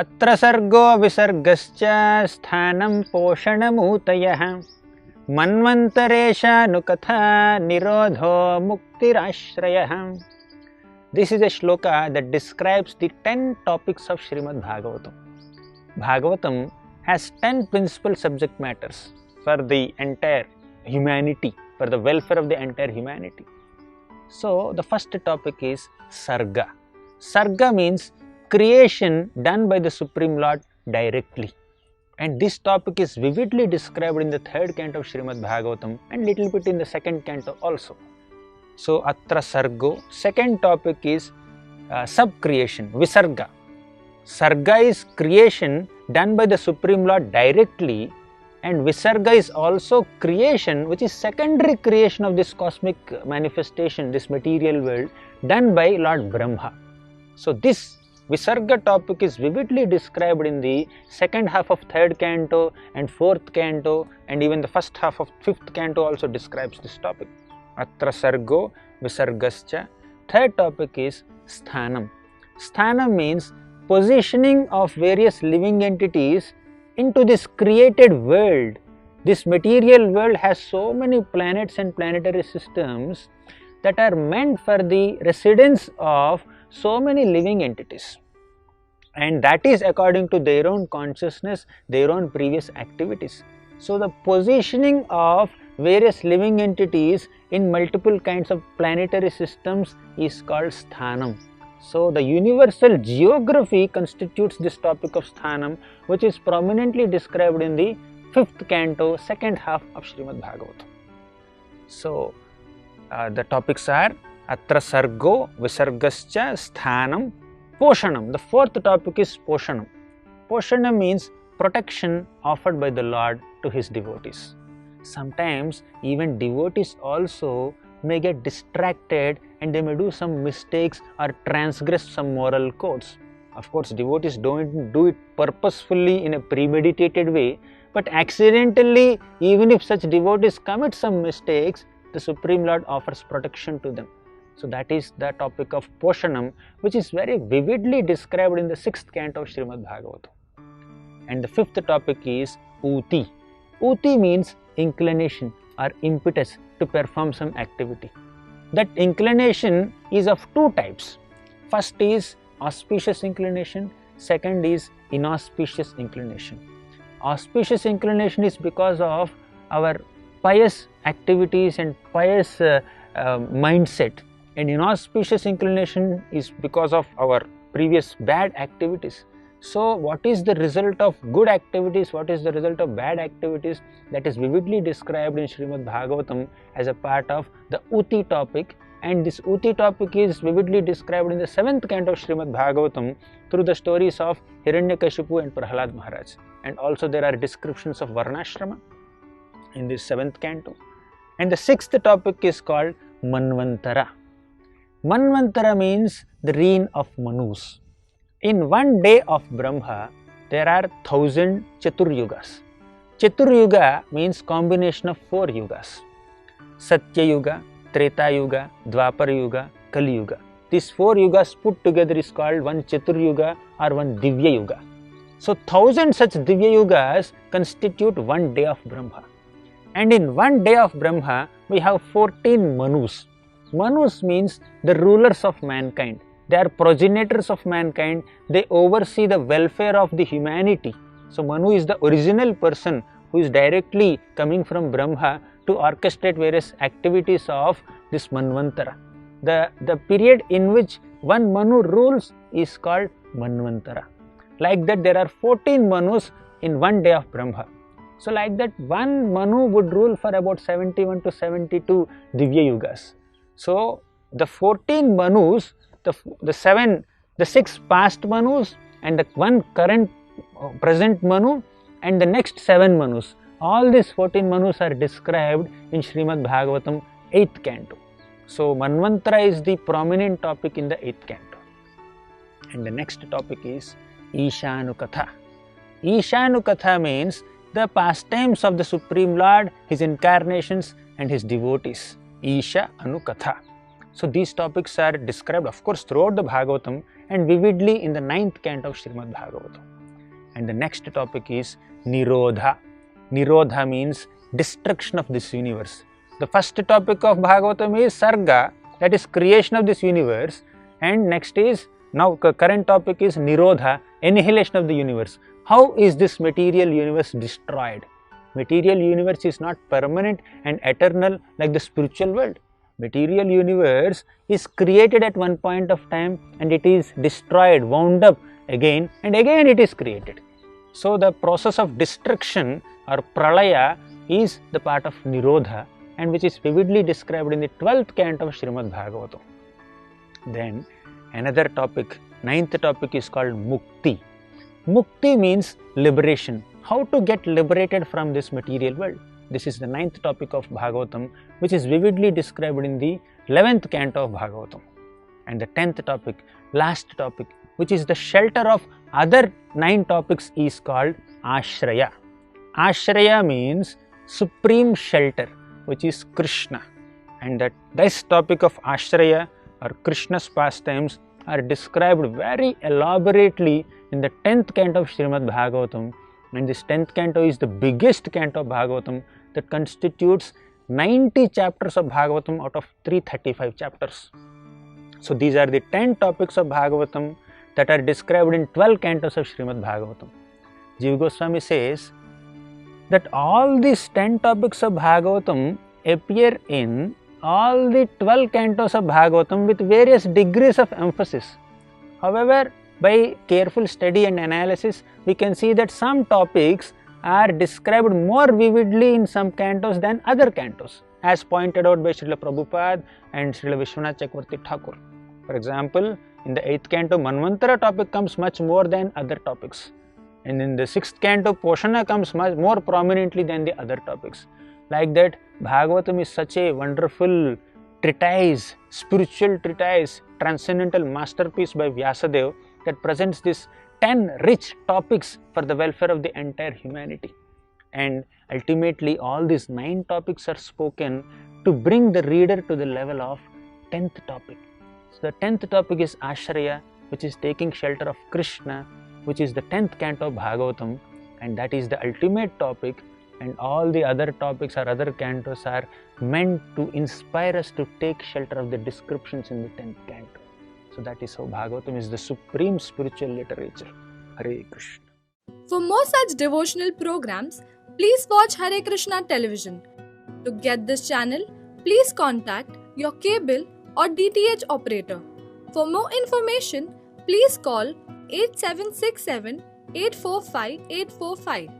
अत्र सर्गो विसर्गश्च स्थानं पोषणमूतयः मन्वन्तरेशानुकथा निरोधो मुक्तिराश्रयः. This is a shloka that describes the 10 topics of Srimad Bhagavatam. Bhagavatam has 10 principal subject matters for the entire humanity, for the welfare of the entire humanity. So, the first topic is Sarga. Sarga means creation done by the Supreme Lord directly. And this topic is vividly described in the 3rd canto of Srimad Bhagavatam and little bit in the 2nd canto also. So, Atra Sargo. Second topic is sub-creation, Visarga. Sarga is creation done by the Supreme Lord directly, and Visarga is also creation which is secondary creation of this cosmic manifestation, this material world, done by Lord Brahma. So, this Visarga topic is vividly described in the second half of 3rd canto and 4th canto, and even the first half of 5th canto also describes this topic. Atra Sargo Visargascha. Third topic is Sthanam. Sthanam means positioning of various living entities into this created world. This material world has so many planets and planetary systems that are meant for the residence of so many living entities, and that is according to their own consciousness, their own previous activities. So, the positioning of various living entities in multiple kinds of planetary systems is called Sthanam. So, the universal geography constitutes this topic of Sthanam, which is prominently described in the 5th canto, 2nd half of Srimad Bhagavatam. So, the topics are Atra Sargo Visargascha Sthanam Poshanam. The 4th topic is Poshanam. Poshanam means protection offered by the Lord to his devotees. Sometimes even devotees also may get distracted and they may do some mistakes or transgress some moral codes. Of course, devotees don't do it purposefully in a premeditated way, but accidentally, even if such devotees commit some mistakes, the Supreme Lord offers protection to them. So, that is the topic of Poshanam, which is very vividly described in the 6th canto of Srimad Bhagavatam. And the 5th topic is Uti. Uti means inclination or impetus to perform some activity. That inclination is of 2 types. First is auspicious inclination, second is inauspicious inclination. Auspicious inclination is because of our pious activities and pious mindset, and inauspicious inclination is because of our previous bad activities. So, what is the result of good activities, what is the result of bad activities, that is vividly described in Srimad Bhagavatam as a part of the Uti topic, and this Uti topic is vividly described in the 7th canto of Srimad Bhagavatam through the stories of Hiranyakashipu and Prahlad Maharaj, and also there are descriptions of Varnashrama in this 7th canto. And the 6th topic is called Manvantara. Manvantara means the reign of Manus. In one day of Brahma, there are 1000 Chaturyugas. Chaturyuga means combination of 4 yugas. Satya Yuga, Treta Yuga, Dwapara Yuga, Kali Yuga. These 4 yugas put together is called one Chaturyuga or one Divya Yuga. So, 1000 such Divya Yugas constitute one day of Brahma. And in one day of Brahma, we have 14 Manus. Manus means the rulers of mankind. They are progenitors of mankind. They oversee the welfare of the humanity. So, Manu is the original person who is directly coming from Brahma to orchestrate various activities of this Manvantara. The period in which one Manu rules is called Manvantara. Like that, there are 14 Manus in one day of Brahma. So, like that, one Manu would rule for about 71 to 72 Divya Yugas. So, the 14 Manus, the 6 past Manus and the one current present Manu and the next 7 Manus, all these 14 Manus are described in Srimad Bhagavatam 8th canto. So, Manvantara is the prominent topic in the 8th canto. And the next topic is Ishanukatha. Ishanukatha means the pastimes of the Supreme Lord, his incarnations and his devotees. Isha Anukatha. So these topics are described, of course, throughout the Bhagavatam and vividly in the 9th canto of Srimad Bhagavatam. And the next topic is Nirodha. Nirodha means destruction of this universe. The first topic of Bhagavatam is Sarga, that is creation of this universe, and next is, now current topic is Nirodha, annihilation of the universe. How is this material universe destroyed? Material universe is not permanent and eternal like the spiritual world. Material universe is created at one point of time and it is destroyed, wound up again and again it is created. So the process of destruction or pralaya is the part of Nirodha, and which is vividly described in the 12th canto of Srimad Bhagavatam. Then another topic, 9th topic, is called Mukti. Mukti means liberation. How to get liberated from this material world. This is the 9th topic of Bhagavatam, which is vividly described in the 11th canto of Bhagavatam. And the 10th topic, last topic, which is the shelter of other 9 topics, is called Ashraya. Ashraya means supreme shelter, which is Krishna. And that this topic of Ashraya or Krishna's pastimes are described very elaborately in the 10th canto of Srimad Bhagavatam. And this 10th canto is the biggest canto of Bhagavatam that constitutes 90 chapters of Bhagavatam out of 335 chapters. So these are the 10 topics of Bhagavatam that are described in 12 cantos of Srimad Bhagavatam. Jiva Goswami says that all these 10 topics of Bhagavatam appear in all the 12 cantos of Bhagavatam with various degrees of emphasis. However, by careful study and analysis, we can see that some topics are described more vividly in some cantos than other cantos, as pointed out by Srila Prabhupada and Srila Vishwanath Chakravarti Thakur. For example, in the 8th canto, Manvantara topic comes much more than other topics. And in the 6th canto, Poshana comes much more prominently than the other topics. Like that, Bhagavatam is such a wonderful treatise, spiritual treatise, transcendental masterpiece by Vyasadeva that presents these 10 rich topics for the welfare of the entire humanity. And ultimately, all these 9 topics are spoken to bring the reader to the level of 10th topic. So the 10th topic is Ashraya, which is taking shelter of Krishna, which is the 10th canto of Bhagavatam, and that is the ultimate topic, and all the other topics or other cantos are meant to inspire us to take shelter of the descriptions in the 10th canto. So that is how Bhagavatam is the supreme spiritual literature. Hare Krishna. For more such devotional programs, please watch Hare Krishna television. To get this channel, please contact your cable or DTH operator. For more information, please call 8767 845 845.